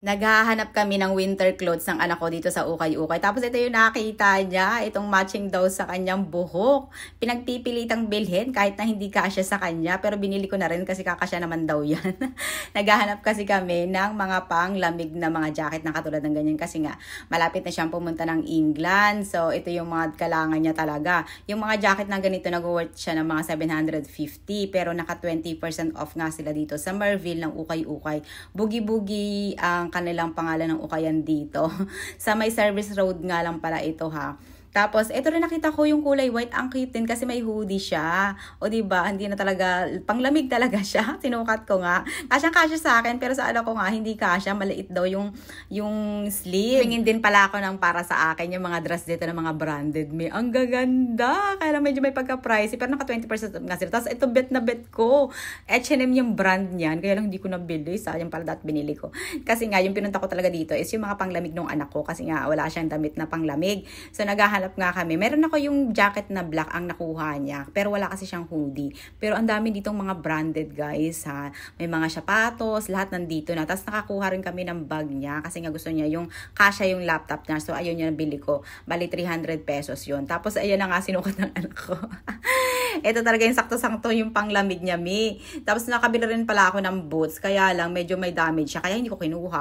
Naghahanap kami ng winter clothes ng anak ko dito sa Ukay-Ukay. Tapos ito yung nakita niya, itong matching daw sa kanyang buhok. Pinagpipilitang bilhin kahit na hindi kasya sa kanya. Pero binili ko na rin kasi kakasya naman daw yan. Naghahanap kasi kami ng mga panglamig na mga jacket na katulad ng ganyan. Kasi nga, malapit na siyang pumunta ng England. So ito yung mga kailangan niya talaga. Yung mga jacket na ganito, nag-worth siya ng mga 750. Pero naka 20% off nga sila dito sa Merville ng Ukay-Ukay. Bugi-bugi ang kanilang pangalan ng ukayan dito. Sa may service road nga lang pala ito ha. Tapos, ito rin nakita ko yung kulay white. Ang cute din kasi may hoodie siya. O diba, hindi na talaga, panglamig talaga siya. Sinukat ko nga. Kasyang-kasya sa akin, pero sa anak ko nga, hindi kasya. Maliit daw yung sleeve. Tingin din pala ako ng para sa akin, yung mga dress dito ng mga branded me. Ang gaganda. Kaya lang medyo may pagka-pricey, pero naka 20% nga sila. Tapos, ito bet na bet ko. H&M yung brand niyan. Kaya lang hindi ko nabili. Sayang pala dat binili ko. Kasi nga, yung pinunta ko talaga dito is yung mga panglamig ng anak ko. Kasi nga, wala siyang damit na panglamig. So, naghahanap nga kami. Meron ako yung jacket na black ang nakuha niya. Pero wala kasi siyang hoodie. Pero ang dami ditong mga branded guys ha. May mga sapatos, lahat nandito na. Tapos nakakuha rin kami ng bag niya. Kasi nga gusto niya yung kasya yung laptop niya. So ayun yung nabili ko. Bali 300 pesos yun. Tapos ayun na nga sinukat ng anak ko. Ito talaga yung sakto-sakto yung panglamig niya, mi. Tapos nakabili rin pala ako ng boots. Kaya lang medyo may damage siya. Kaya hindi ko kinuha.